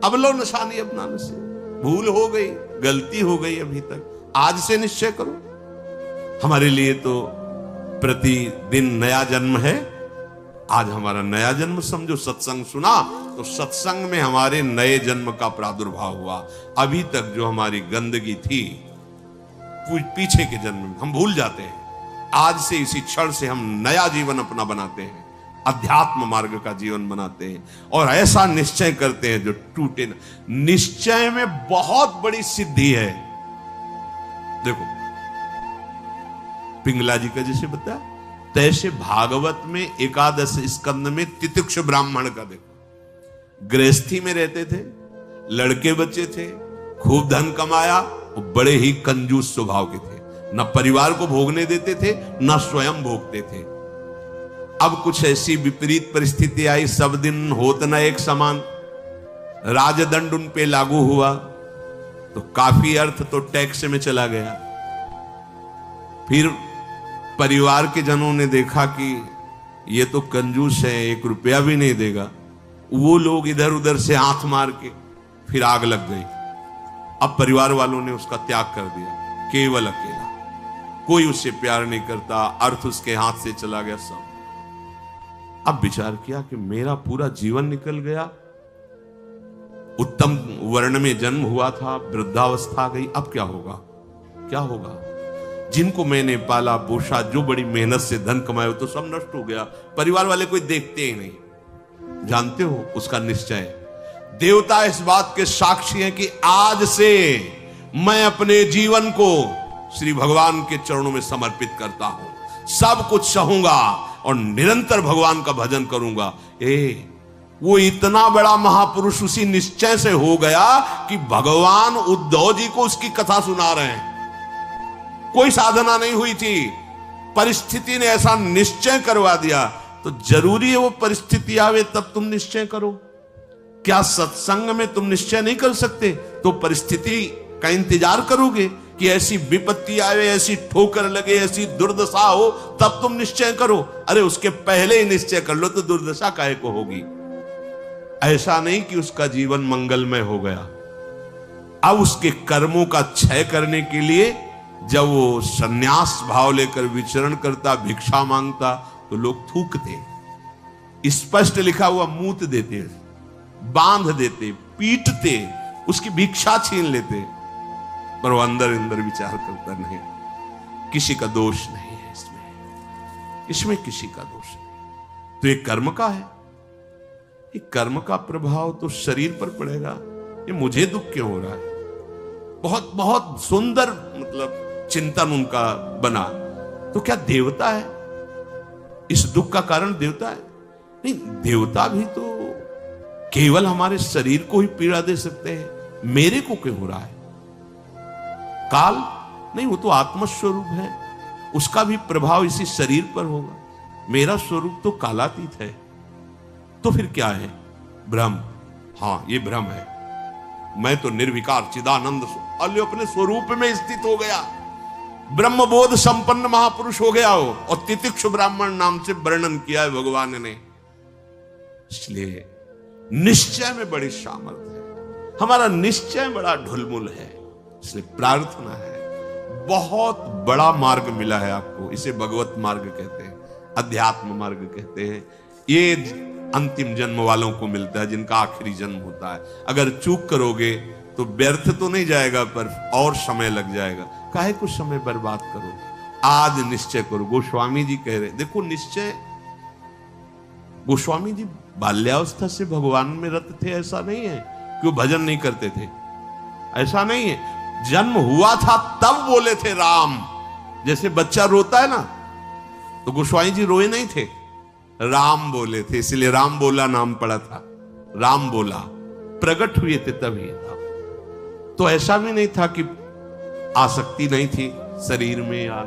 अब लो निशानी अपना नसीब, भूल हो गई, गलती हो गई अभी तक, आज से निश्चय करो। हमारे लिए तो प्रतिदिन नया जन्म है। आज हमारा नया जन्म समझो, सत्संग सुना तो सत्संग में हमारे नए जन्म का प्रादुर्भाव हुआ। अभी तक जो हमारी गंदगी थी पीछे के जन्म में हम भूल जाते हैं। आज से इसी क्षण से हम नया जीवन अपना बनाते हैं, अध्यात्म मार्ग का जीवन बनाते हैं और ऐसा निश्चय करते हैं जो टूटे न। निश्चय में बहुत बड़ी सिद्धि है। देखो पिंगला जी का जैसे बताया, तैसे भागवत में एकादश स्कंद में तितिक्ष ब्राह्मण का देखो, गृहस्थी में रहते थे, लड़के बच्चे थे, खूब धन कमाया, बड़े ही कंजूस स्वभाव के थे, न परिवार को भोगने देते थे न स्वयं भोगते थे। अब कुछ ऐसी विपरीत परिस्थिति आई, सब दिन होत न एक समान, राजदंड उन पे लागू हुआ तो काफी अर्थ तो टैक्स में चला गया। फिर परिवार के जनों ने देखा कि ये तो कंजूस है, 1 रुपया भी नहीं देगा। वो लोग इधर उधर से हाथ मार के फिर आग लग गई। अब परिवार वालों ने उसका त्याग कर दिया, केवल अकेला, कोई उससे प्यार नहीं करता, अर्थ उसके हाथ से चला गया सब। अब विचार किया कि मेरा पूरा जीवन निकल गया, उत्तम वर्ण में जन्म हुआ था, वृद्धावस्था गई, अब क्या होगा, क्या होगा। जिनको मैंने पाला पोषा, जो बड़ी मेहनत से धन कमाए, तो सब नष्ट हो गया। परिवार वाले कोई देखते ही नहीं। जानते हो उसका निश्चय, देवता इस बात के साक्षी हैं कि आज से मैं अपने जीवन को श्री भगवान के चरणों में समर्पित करता हूं, सब कुछ सहूंगा और निरंतर भगवान का भजन करूंगा। वो इतना बड़ा महापुरुष उसी निश्चय से हो गया कि भगवान उद्धव जी को उसकी कथा सुना रहे हैं। कोई साधना नहीं हुई थी, परिस्थिति ने ऐसा निश्चय करवा दिया। तो जरूरी है वो परिस्थिति आवे तब तुम निश्चय करो। क्या सत्संग में तुम निश्चय नहीं कर सकते तो परिस्थिति का इंतजार करोगे कि ऐसी विपत्ति आवे, ऐसी ठोकर लगे, ऐसी दुर्दशा हो तब तुम निश्चय करो? अरे उसके पहले ही निश्चय कर लो तो दुर्दशा काहे को होगी। ऐसा नहीं कि उसका जीवन मंगलमय हो गया। अब उसके कर्मों का क्षय करने के लिए जब वो सन्यास भाव लेकर विचरण करता, भिक्षा मांगता, तो लोग थूकते, स्पष्ट लिखा हुआ मूत देते, बांध देते, पीटते, उसकी भिक्षा छीन लेते। पर वो अंदर अंदर विचार करता नहीं, किसी का दोष नहीं है इसमें किसी का दोष नहीं। तो ये कर्म का है, ये कर्म का प्रभाव तो शरीर पर पड़ेगा। ये मुझे दुख क्यों हो रहा है? बहुत बहुत सुंदर मतलब चिंतन उनका बना। तो क्या देवता है? इस दुख का कारण देवता है? नहीं, देवता भी तो केवल हमारे शरीर को ही पीड़ा दे सकते हैं। मेरे को क्यों हो रहा है? काल नहीं, वो तो आत्मस्वरूप है, उसका भी प्रभाव इसी शरीर पर होगा। मेरा स्वरूप तो कालातीत है। तो फिर क्या है? भ्रम। हाँ, ये भ्रम है। मैं तो निर्विकार चिदानंद अपने स्वरूप में स्थित हो गया, ब्रह्मबोध संपन्न महापुरुष हो गया हो। और तितिक्ष ब्राह्मण नाम से वर्णन किया है भगवान ने। इसलिए निश्चय में बड़ी सामर्थ्य है, हमारा निश्चय बड़ा ढुलमुल है। इसलिए प्रार्थना है, बहुत बड़ा मार्ग मिला है आपको, इसे भगवत मार्ग कहते हैं, अध्यात्म मार्ग कहते हैं। ये अंतिम जन्म वालों को मिलता है, जिनका आखिरी जन्म होता है। अगर चूक करोगे तो व्यर्थ तो नहीं जाएगा, पर और समय लग जाएगा। काहे कुछ समय बर्बाद करो, आज निश्चय करो। गोस्वामी जी कह रहे, देखो निश्चय, गोस्वामी जी बाल्यावस्था से भगवान में रत थे, ऐसा नहीं है कि वो भजन नहीं करते थे, ऐसा नहीं है। जन्म हुआ था तब बोले थे राम। जैसे बच्चा रोता है ना, तो गोस्वामी जी रोए नहीं थे, राम बोले थे, इसलिए राम बोला नाम पड़ा था। राम बोला, प्रकट हुए थे तभी था। तो ऐसा भी नहीं था कि आसक्ति नहीं थी शरीर में या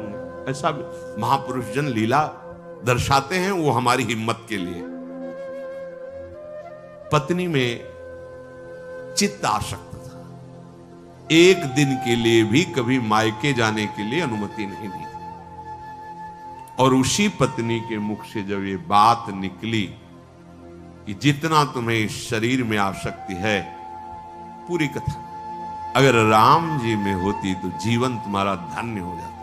ऐसा भी। महापुरुष जन लीला दर्शाते हैं, वो हमारी हिम्मत के लिए। पत्नी में चित्त आसक्त था, एक दिन के लिए भी कभी मायके जाने के लिए अनुमति नहीं दी। और उसी पत्नी के मुख से जब ये बात निकली कि जितना तुम्हें इस शरीर में आसक्ति है पूरी कथा अगर राम जी में होती तो जीवन तुम्हारा धन्य हो जाता।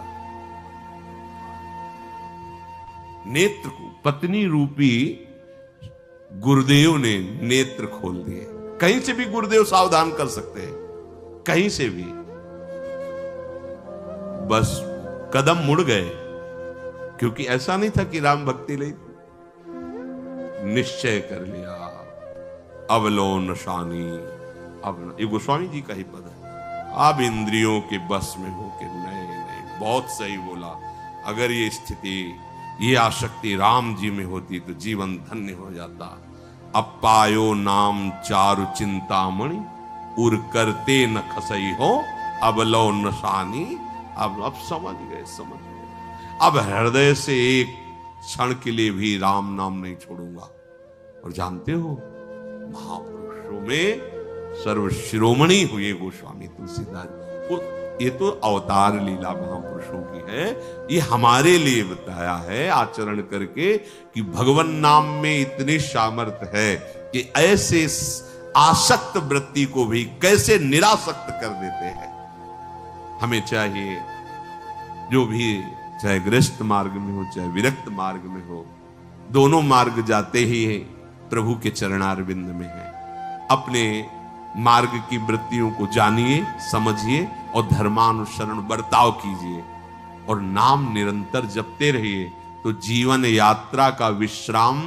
नेत्र को पत्नी रूपी गुरुदेव ने नेत्र खोल दिए। कहीं से भी गुरुदेव सावधान कर सकते हैं, कहीं से भी। बस कदम मुड़ गए, क्योंकि ऐसा नहीं था कि राम भक्ति ले, निश्चय कर लिया अवलोन शानी। अब ये गोस्वामी जी का ही पद है, अब इंद्रियों के बस में हो के नहीं नहीं, बहुत सही बोला। अगर ये स्थिति, ये आसक्ति राम जी में होती तो जीवन धन्य हो जाता। अब पायो नाम चारु चिंतामणि, उर करते न खसई हो अबलो नशानी। अब समझ गए, समझ गए। अब हृदय से एक क्षण के लिए भी राम नाम नहीं छोड़ूंगा। और जानते हो, महापुरुषों में सर्वशिरोमणि हुए गोस्वामी तुलसीदास। ये तो अवतार लीला महापुरुषों की है, ये हमारे लिए बताया है आचरण करके कि भगवान नाम में इतनी सामर्थ्य है कि ऐसे आसक्त वृत्ति को भी कैसे निरासक्त कर देते हैं। हमें चाहिए जो भी, चाहे गृहस्थ मार्ग में हो चाहे विरक्त मार्ग में हो, दोनों मार्ग जाते ही प्रभु के चरणारविंद में है। अपने मार्ग की वृत्तियों को जानिए, समझिए और धर्मानुसरण बर्ताव कीजिए और नाम निरंतर जपते रहिए। तो जीवन यात्रा का विश्राम,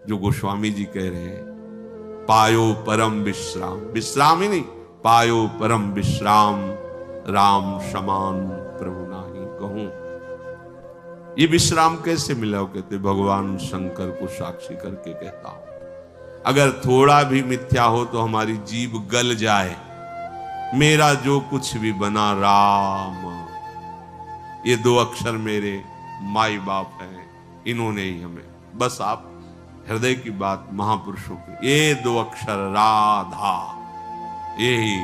जो गोस्वामी जी कह रहे हैं, पायो परम विश्राम, विश्राम ही नहीं, पायो परम विश्राम, राम समान प्रभु नाही कहूं। ये विश्राम कैसे मिला? कहते भगवान शंकर को साक्षी करके कहता हूं। अगर थोड़ा भी मिथ्या हो तो हमारी जीभ गल जाए, मेरा जो कुछ भी बना राम, ये दो अक्षर मेरे माई बाप हैं, इन्होंने ही हमें, बस आप हृदय की बात महापुरुषों की, ये दो अक्षर राधा, यही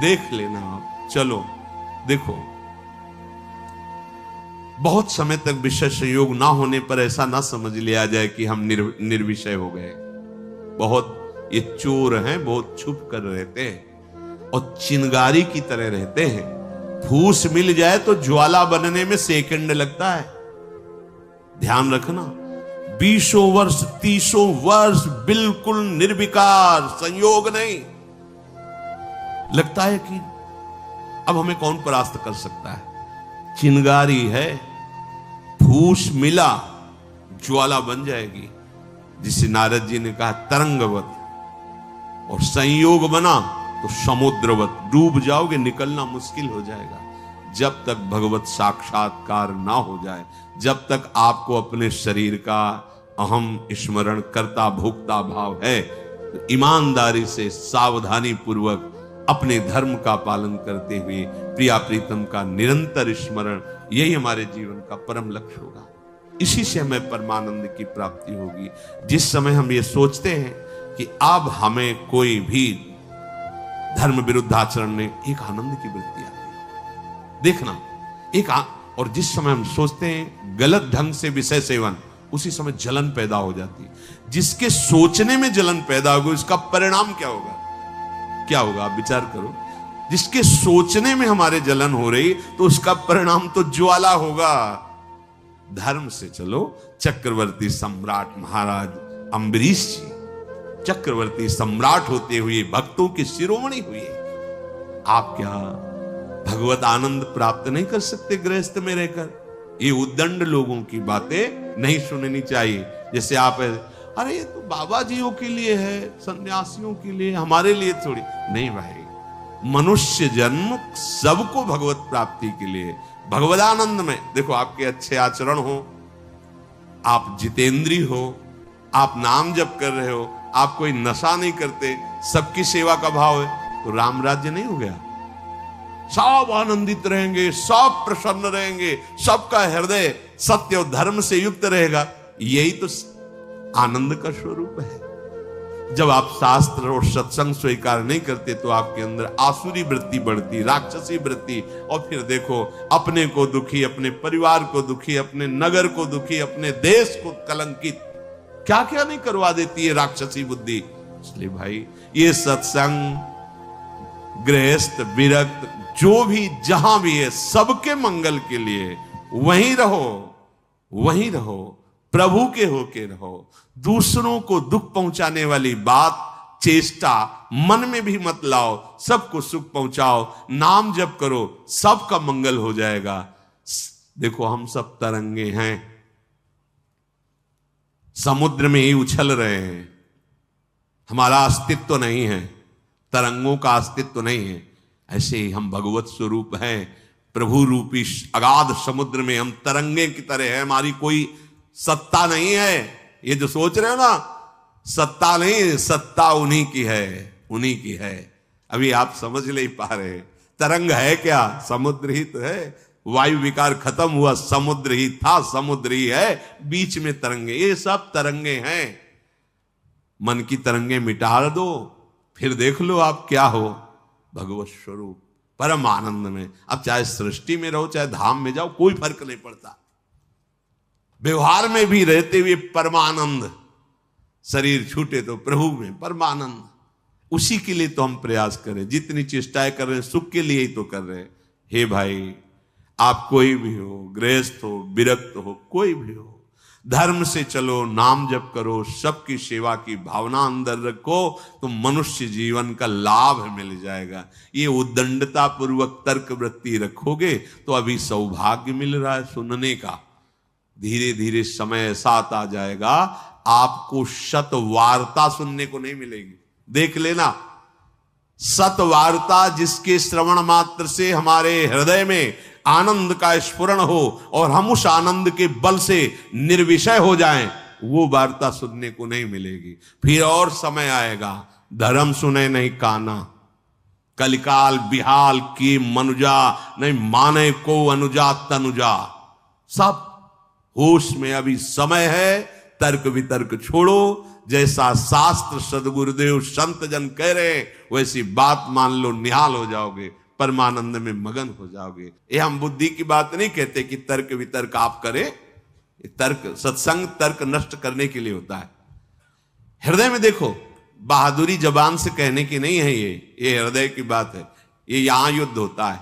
देख लेना आप। चलो देखो, बहुत समय तक विषय संयोग ना होने पर ऐसा ना समझ लिया जाए कि हम निर्विषय हो गए। बहुत ये चोर हैं, बहुत छुप कर रहते हैं और चिंगारी की तरह रहते हैं। फूस मिल जाए तो ज्वाला बनने में सेकंड लगता है। ध्यान रखना, 20 वर्ष 30 वर्ष बिल्कुल निर्विकार, संयोग नहीं। लगता है कि अब हमें कौन परास्त कर सकता है। चिंगारी है, फूस मिला ज्वाला बन जाएगी, जिसे नारद जी ने कहा तरंगवत, और संयोग बना तो समुद्रवत, डूब जाओगे, निकलना मुश्किल हो जाएगा। जब तक भगवत साक्षात्कार ना हो जाए, जब तक आपको अपने शरीर का अहम स्मरण करता भोक्ता भाव है, तो ईमानदारी से सावधानी पूर्वक अपने धर्म का पालन करते हुए प्रिया प्रीतम का निरंतर स्मरण, यही हमारे जीवन का परम लक्ष्य होगा। इसी से हमें परमानंद की प्राप्ति होगी। जिस समय हम ये सोचते हैं कि अब हमें कोई भी धर्म विरुद्ध आचरण में, एक आनंद की वृत्ति आती है, देखना और जिस समय हम सोचते हैं गलत ढंग से विषय सेवन, उसी समय जलन पैदा हो जाती है। जिसके सोचने में जलन पैदा होगी, उसका परिणाम क्या होगा? क्या होगा आप विचार करो। जिसके सोचने में हमारे जलन हो रही, तो उसका परिणाम तो ज्वाला होगा। धर्म से चलो। चक्रवर्ती सम्राट महाराज अम्बरीश जी चक्रवर्ती सम्राट होते हुए भक्तों के शिरोमणि हुए। आप क्या भगवत आनंद प्राप्त नहीं कर सकते गृहस्थ में रहकर? ये उद्दंड लोगों की बातें नहीं सुननी चाहिए। जैसे आप, अरे ये तो बाबा जियों के लिए है, सन्यासियों के लिए, हमारे लिए थोड़ी नहीं। भाई, मनुष्य जन्म सबको भगवत प्राप्ति के लिए, भगवदानंद में। देखो, आपके अच्छे आचरण हो, आप जितेंद्री हो, आप नाम जप कर रहे हो, आप कोई नशा नहीं करते, सबकी सेवा का भाव है, तो राम राज्य नहीं हो गया? सब आनंदित रहेंगे, सब प्रसन्न रहेंगे, सबका हृदय सत्य और धर्म से युक्त रहेगा। यही तो आनंद का स्वरूप है। जब आप शास्त्र और सत्संग स्वीकार नहीं करते, तो आपके अंदर आसुरी वृत्ति बढ़ती, राक्षसी वृत्ति, और फिर देखो अपने को दुखी, अपने परिवार को दुखी, अपने नगर को दुखी, अपने देश को कलंकित, क्या क्या नहीं करवा देती है राक्षसी बुद्धि। इसलिए भाई, ये सत्संग गृहस्थ विरक्त जो भी जहां भी है, सबके मंगल के लिए वहीं रहो, वहीं रहो, प्रभु के होके रहो। दूसरों को दुख पहुंचाने वाली बात, चेष्टा मन में भी मत लाओ, सबको सुख पहुंचाओ, नाम जप करो, सबका मंगल हो जाएगा। देखो हम सब तरंगे हैं, समुद्र में ही उछल रहे हैं, हमारा अस्तित्व नहीं है, तरंगों का अस्तित्व नहीं है। ऐसे ही हम भगवत स्वरूप हैं, प्रभु रूपी अगाध समुद्र में हम तरंगे की तरह है, हमारी कोई सत्ता नहीं है। ये जो सोच रहे हो ना, सत्ता नहीं, सत्ता उन्हीं की है, उन्हीं की है। अभी आप समझ नहीं पा रहे, तरंग है क्या? समुद्र ही तो है। वायु विकार खत्म हुआ, समुद्र ही था, समुद्र ही है, बीच में तरंगे, ये सब तरंगे हैं। मन की तरंगे मिटा दो, फिर देख लो आप क्या हो, भगवत स्वरूप परम आनंद में। अब चाहे सृष्टि में रहो, चाहे धाम में जाओ, कोई फर्क नहीं पड़ता। व्यवहार में भी रहते हुए परमानंद, शरीर छूटे तो प्रभु में परमानंद। उसी के लिए तो हम प्रयास करें, जितनी चेष्टाएं कर रहे हैं सुख के लिए ही तो कर रहे हैं। हे भाई, आप कोई भी हो, गृहस्थ हो, विरक्त हो, कोई भी हो, धर्म से चलो, नाम जप करो, सबकी सेवा की भावना अंदर रखो, तो मनुष्य जीवन का लाभ मिल जाएगा। ये उद्दंडता पूर्वक तर्क वृत्ति रखोगे तो अभी सौभाग्य मिल रहा है सुनने का, धीरे धीरे समय साथ आ जाएगा, आपको शत वार्ता सुनने को नहीं मिलेगी। देख लेना, सत वार्ता जिसके श्रवण मात्र से हमारे हृदय में आनंद का स्फुरण हो और हम उस आनंद के बल से निर्विषय हो जाएं, वो वार्ता सुनने को नहीं मिलेगी। फिर और समय आएगा, धर्म सुने नहीं काना, कलिकाल बिहाल की मनुजा, नहीं माने को अनुजा तनुजा। सब होश में अभी समय है, तर्क वितर्क छोड़ो, जैसा शास्त्र सदगुरुदेव संत जन कह रहे वैसी बात मान लो, निहाल हो जाओगे, परमानंद में मगन हो जाओगे। ये हम बुद्धि की बात नहीं कहते कि तर्क वितर्क आप करें, तर्क सत्संग तर्क नष्ट करने के लिए होता है। हृदय में देखो, बहादुरी जबान से कहने की नहीं है, ये हृदय की बात है। ये यहां युद्ध होता है,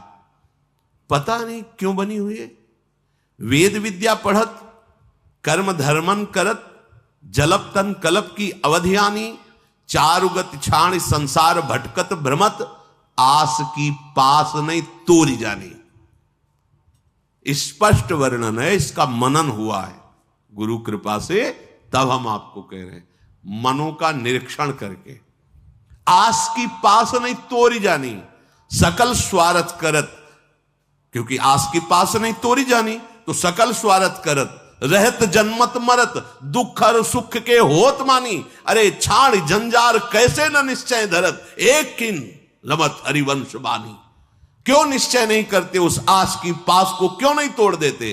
पता नहीं क्यों बनी हुई है। वेद विद्या पढ़त, कर्म धर्मन करत, जलप तन कलप की अवधियानी, चारुगत छाण संसार भटकत भ्रमत, आस की पास नहीं तोरी जानी। स्पष्ट वर्णन है, इसका मनन हुआ है गुरु कृपा से, तब हम आपको कह रहे हैं, मनों का निरीक्षण करके। आस की पास नहीं तोरी जानी, सकल स्वार्थ करत, क्योंकि आस की पास नहीं तोरी जानी तो सकल स्वार्थ करत, रहत जन्मत मरत, दुख और सुख के होत मानी। अरे छाड़ जंजार कैसे न निश्चय धरत, एक किन लमत हरिवंश बानी। क्यों निश्चय नहीं करते, उस आस की पास को क्यों नहीं तोड़ देते?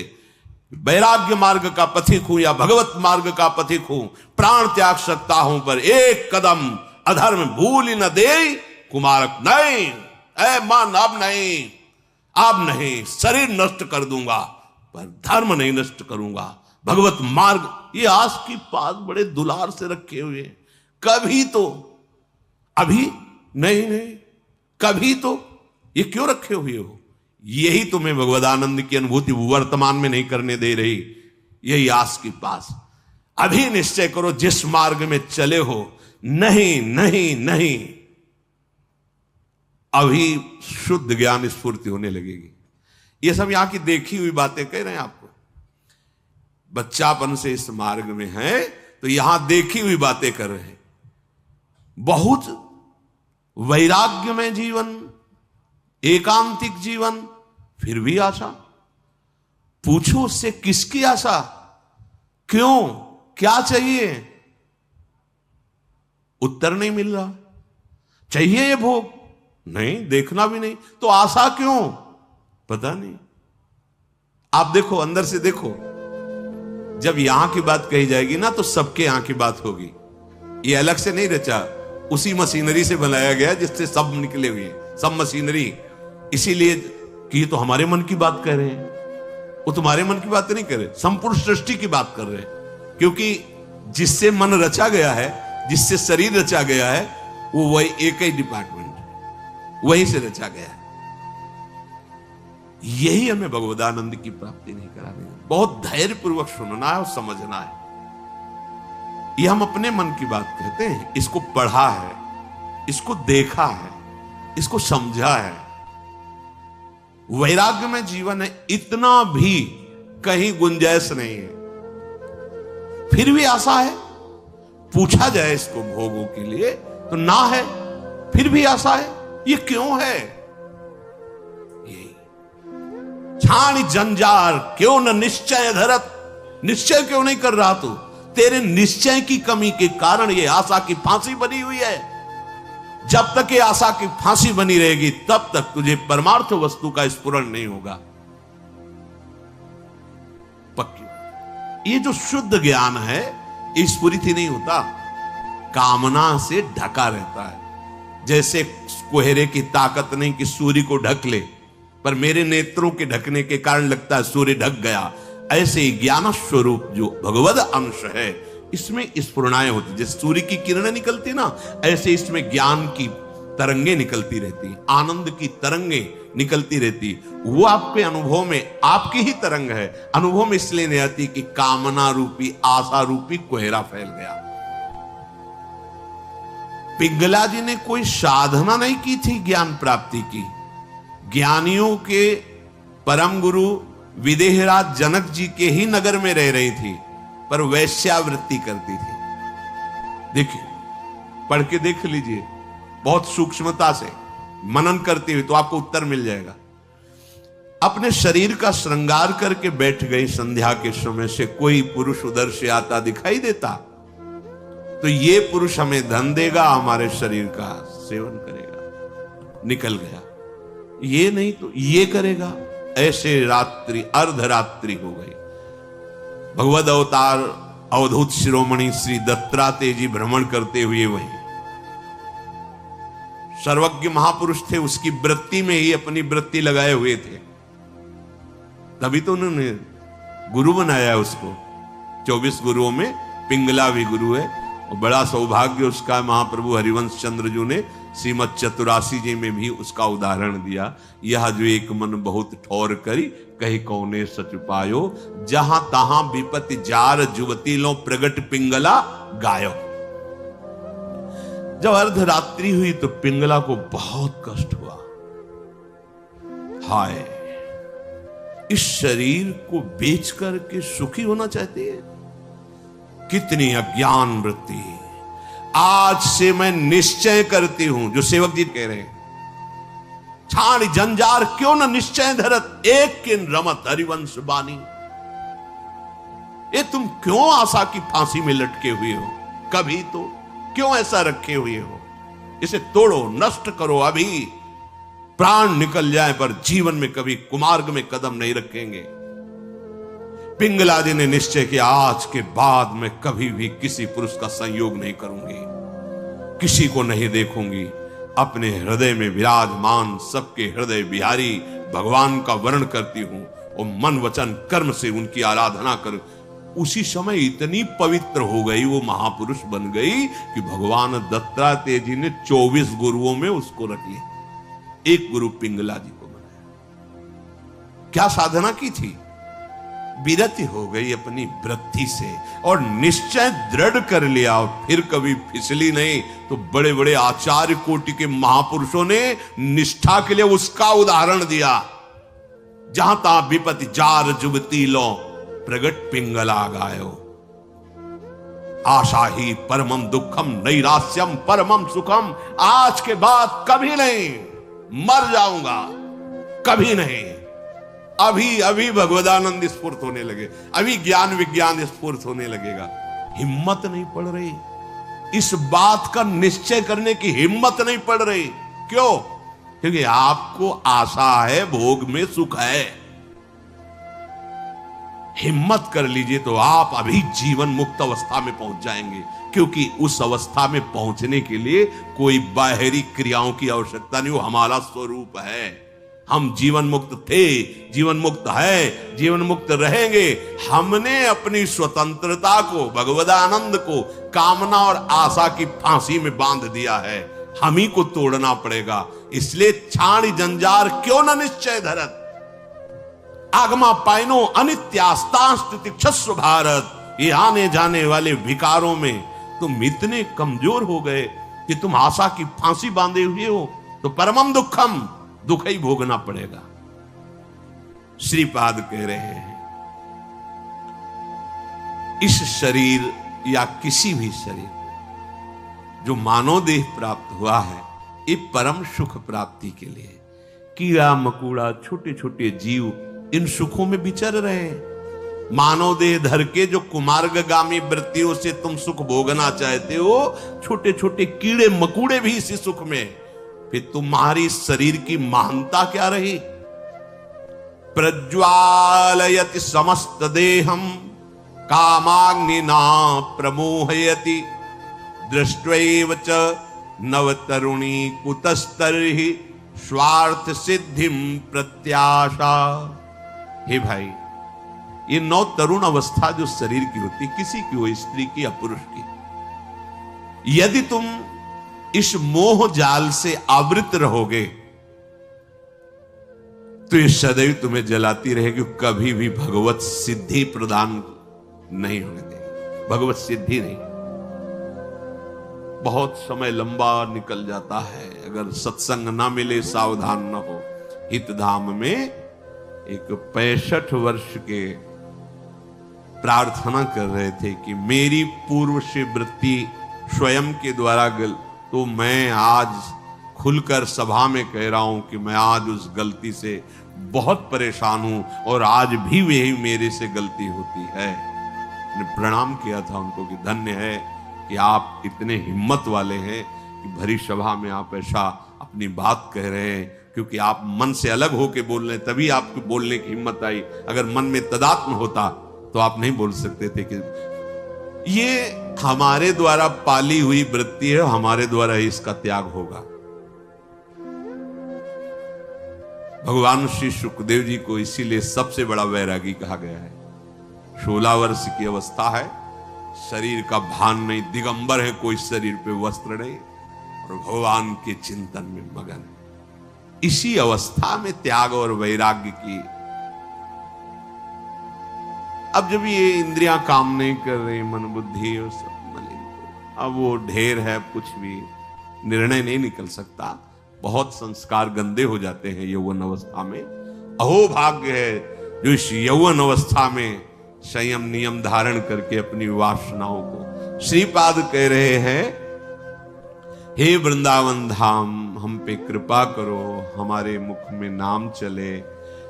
वैराग्य मार्ग का पथिक हूं या भगवत मार्ग का पथिक हूं, प्राण त्याग सकता हूं पर एक कदम अधर्म भूल न दे कुमारक नहीं। ऐ मन अब नहीं, अब नहीं, शरीर नष्ट कर दूंगा पर धर्म नहीं नष्ट करूंगा। भगवत मार्ग, ये आस की पास बड़े दुलार से रखे हुए, कभी तो, अभी नहीं नहीं, कभी तो, ये क्यों रखे हुए हो? यही तुम्हें भगवदानंद की अनुभूति वर्तमान में नहीं करने दे रही, यही आस की पास। अभी निश्चय करो जिस मार्ग में चले हो, नहीं नहीं नहीं, अभी शुद्ध ज्ञान स्फूर्ति होने लगेगी। ये सब यहां की देखी हुई बातें कह रहे हैं आपको, बच्चापन से इस मार्ग में है तो यहां देखी हुई बातें कर रहे हैं। बहुत वैराग्य में जीवन, एकांतिक जीवन, फिर भी आशा। पूछो उससे किसकी आशा, क्यों, क्या चाहिए? उत्तर नहीं मिल रहा। चाहिए ये भोग? नहीं, देखना भी नहीं, तो आशा क्यों? पता नहीं। आप देखो, अंदर से देखो, जब यहां की बात कही जाएगी ना तो सबके यहां की बात होगी। ये अलग से नहीं रचा, उसी मशीनरी से बनाया गया जिससे सब निकले हुए, सब मशीनरी। इसीलिए कि ये तो हमारे मन की बात कर रहे हैं, वो तुम्हारे मन की बात नहीं कर रहे, संपूर्ण सृष्टि की बात कर रहे हैं। क्योंकि जिससे मन रचा गया है, जिससे शरीर रचा गया है, वो वही एक ही डिपार्टमेंट है, वहीं से रचा गया। यही हमें भगवदानंद की प्राप्ति नहीं करानी है। बहुत धैर्य पूर्वक सुनना है और समझना है। यह हम अपने मन की बात कहते हैं, इसको पढ़ा है, इसको देखा है, इसको समझा है। वैराग्य में जीवन है, इतना भी कहीं गुंजाइश नहीं है। फिर भी आशा है, पूछा जाए इसको भोगों के लिए तो ना है, फिर भी आशा है। ये क्यों है? यही छाण जंजार क्यों न निश्चय धरत। निश्चय क्यों नहीं कर रहा तू? तेरे निश्चय की कमी के कारण ये आशा की फांसी बनी हुई है। जब तक ये आशा की फांसी बनी रहेगी तब तक तुझे परमार्थ वस्तु का स्फुरण नहीं होगा। पक्की। ये जो शुद्ध ज्ञान है ये स्फुरित ही नहीं होता, कामना से ढका रहता है। जैसे कोहरे की ताकत नहीं कि सूर्य को ढक ले, पर मेरे नेत्रों के ढकने के कारण लगता है सूर्य ढक गया। ऐसे ही ज्ञान स्वरूप जो भगवद अंश है इसमें स्फुरणाएं होती, जैसे सूर्य की किरणें निकलती ना, ऐसे इसमें ज्ञान की तरंगे निकलती रहती, आनंद की तरंगे निकलती रहती। वो आपके अनुभव में आपकी ही तरंग है। अनुभव में इसलिए नहीं आती कि कामना रूपी आशा रूपी कोहरा फैल गया। पिंगला जी ने कोई साधना नहीं की थी ज्ञान प्राप्ति की। ज्ञानियों के परम गुरु विदेहराज जनक जी के ही नगर में रह रही थी, पर वैश्यावृत्ति करती थी। देखिए, पढ़ के देख लीजिए, बहुत सूक्ष्मता से मनन करते हुए तो आपको उत्तर मिल जाएगा। अपने शरीर का श्रृंगार करके बैठ गई। संध्या के समय से कोई पुरुष उधर से आता दिखाई देता तो ये पुरुष हमें धन देगा, हमारे शरीर का सेवन करेगा, निकल गया। ये नहीं तो ये करेगा। ऐसे रात्रि अर्धरात्रि हो गई। भगवद अवतार अवधूत शिरोमणि श्री दत्तात्रेय जी भ्रमण करते हुए वहीं सर्वज्ञ महापुरुष थे, उसकी वृत्ति में ही अपनी वृत्ति लगाए हुए थे। तभी तो उन्होंने गुरु बनाया उसको। 24 गुरुओं में पिंगला भी गुरु है। और बड़ा सौभाग्य उसका महाप्रभु हरिवंश चंद्र जी ने श्रीमद चतुरासी जी में भी उसका उदाहरण दिया। यह जो एक मन बहुत ठौर करी, कही कौने सच पायो, जहां तहां विपत्ति जार जुवती लो प्रगट पिंगला गायो। जब अर्धरात्रि हुई तो पिंगला को बहुत कष्ट हुआ। हाय, इस शरीर को बेच करके सुखी होना चाहती है। कितनी अज्ञान वृत्ति। आज से मैं निश्चय करती हूं, जो सेवक जी कह रहे हैं, छाण जंजार क्यों न निश्चय धरत, एक किन रमत हरिवंश बानी। ये तुम क्यों आशा की फांसी में लटके हुए हो? कभी तो क्यों ऐसा रखे हुए हो? इसे तोड़ो, नष्ट करो अभी। प्राण निकल जाए पर जीवन में कभी कुमार्ग में कदम नहीं रखेंगे। पिंगला जी ने निश्चय किया, आज के बाद मैं कभी भी किसी पुरुष का संयोग नहीं करूंगी, किसी को नहीं देखूंगी। अपने हृदय में विराजमान सबके हृदय बिहारी भगवान का वर्ण करती हूं और मन वचन कर्म से उनकी आराधना कर। उसी समय इतनी पवित्र हो गई, वो महापुरुष बन गई कि भगवान दत्तात्रेय जी ने 24 गुरुओं में उसको रख लिया, एक गुरु पिंगला जी को बनाया। क्या साधना की थी? विरति हो गई अपनी वृत्ति से और निश्चय दृढ़ कर लिया, और फिर कभी फिसली नहीं। तो बड़े बड़े आचार्य कोटि के महापुरुषों ने निष्ठा के लिए उसका उदाहरण दिया। जहां तहां विपत्ति जार जुगती लो प्रगट पिंगला गायो। आशा ही परमम दुखम नैरास्यम परमम सुखम। आज के बाद कभी नहीं, मर जाऊंगा, कभी नहीं। अभी अभी भगवदानंद स्फूर्त होने लगे, अभी ज्ञान विज्ञान स्फूर्त होने लगेगा। हिम्मत नहीं पड़ रही, इस बात का निश्चय करने की हिम्मत नहीं पड़ रही। क्यों? क्योंकि आपको आशा है, भोग में सुख है। हिम्मत कर लीजिए तो आप अभी जीवन मुक्त अवस्था में पहुंच जाएंगे, क्योंकि उस अवस्था में पहुंचने के लिए कोई बाहरी क्रियाओं की आवश्यकता नहीं, वो हमारा स्वरूप है। हम जीवन मुक्त थे, जीवन मुक्त है, जीवन मुक्त रहेंगे। हमने अपनी स्वतंत्रता को, भगवदानंद को कामना और आशा की फांसी में बांध दिया है। हम ही को तोड़ना पड़ेगा। इसलिए छाणी जंजार क्यों न निश्चय धरत, आगमा पाइनो अनित्यास्तास्तिक्षस्व भारत। ये आने जाने वाले विकारों में तुम इतने कमजोर हो गए कि तुम आशा की फांसी बांधे हुए हो, तो परमम दुखम, दुख ही भोगना पड़ेगा। श्रीपाद कह रहे हैं इस शरीर या किसी भी शरीर जो मानव देह प्राप्त हुआ है, ये परम सुख प्राप्ति के लिए। कीड़ा मकोड़ा छोटे छोटे जीव इन सुखों में विचर रहे हैं। मानव देह धर के जो कुमार्गगामी वृत्तियों से तुम सुख भोगना चाहते हो, छोटे छोटे कीड़े मकूड़े भी इसी सुख में। फिर तुम्हारी शरीर की महानता क्या रही? प्रज्वालयति समस्त देहम कामाग्निना प्रमोहयति, दृष्ट्वैव च नवतरुणी कुतस्तर्हि स्वार्थ सिद्धिम प्रत्याशा। हे भाई, ये नौ तरुण अवस्था जो शरीर की होती, किसी की हो, स्त्री की या पुरुष की, यदि तुम इस मोह जाल से आवृत रहोगे तो ये सदैव तुम्हें जलाती रहेगी, कभी भी भगवत सिद्धि प्रदान नहीं होने देगी। भगवत सिद्धि नहीं। बहुत समय लंबा निकल जाता है अगर सत्संग ना मिले, सावधान न हो। हितधाम में एक 65 वर्ष के प्रार्थना कर रहे थे कि मेरी पूर्व से वृत्ति स्वयं के द्वारा तो मैं आज खुलकर सभा में कह रहा हूं कि मैं आज उस गलती से बहुत परेशान हूं और आज भी वही मेरे से गलती होती है। मैंने प्रणाम किया था उनको कि धन्य है कि आप इतने हिम्मत वाले हैं कि भरी सभा में आप ऐसा अपनी बात कह रहे हैं, क्योंकि आप मन से अलग होके बोल रहे हैं, तभी आपको बोलने की हिम्मत आई। अगर मन में तदात्म होता तो आप नहीं बोल सकते थे। कि ये हमारे द्वारा पाली हुई वृत्ति है, हमारे द्वारा ही इसका त्याग होगा। भगवान श्री सुखदेव जी को इसीलिए सबसे बड़ा वैरागी कहा गया है। 16 वर्ष की अवस्था है, शरीर का भान नहीं, दिगंबर है, कोई शरीर पे वस्त्र नहीं और भगवान के चिंतन में मगन। इसी अवस्था में त्याग और वैराग्य की। अब जब ये इंद्रियां काम नहीं कर रही, मन बुद्धि और सब मलिन, अब वो ढेर है, कुछ भी निर्णय नहीं निकल सकता। बहुत संस्कार गंदे हो जाते हैं यौवन अवस्था में। अहो भाग्य है जो इस यौवन अवस्था में संयम नियम धारण करके अपनी वासनाओं को। श्रीपाद कह रहे हैं हे वृंदावन धाम, हम पे कृपा करो, हमारे मुख में नाम चले,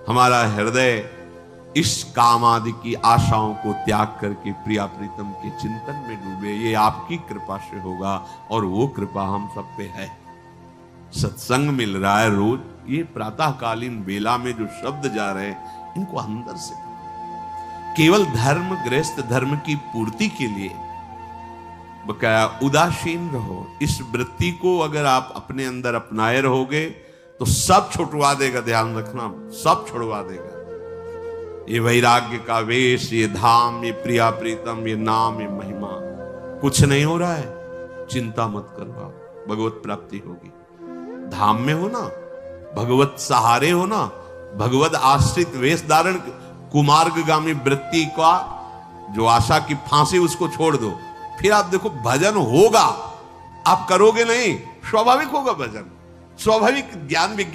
हमारा हृदय इस काम आदि की आशाओं को त्याग करके प्रिया प्रीतम के चिंतन में डूबे। ये आपकी कृपा से होगा और वो कृपा हम सब पे है। सत्संग मिल रहा है रोज, ये प्रातःकालीन बेला में जो शब्द जा रहे हैं, इनको अंदर से केवल धर्म, गृहस्थ धर्म की पूर्ति के लिए बकाया उदासीन रहो। इस वृत्ति को अगर आप अपने अंदर अपनाए रहोगे तो सब छुड़वा देगा। ध्यान रखना, सब छुड़वा देगा। ये वैराग्य का वेश, ये धाम, ये प्रिया प्रीतम, ये नाम, ये महिमा, कुछ नहीं हो रहा है, चिंता मत करो, भगवत प्राप्ति होगी। धाम में हो ना, भगवत सहारे हो ना, भगवत आश्रित वेश धारण, कुमार्गगामी वृत्ति का जो आशा की फांसी, उसको छोड़ दो। फिर आप देखो भजन होगा, आप करोगे नहीं, स्वाभाविक होगा भजन, स्वाभाविक ज्ञान विज्ञान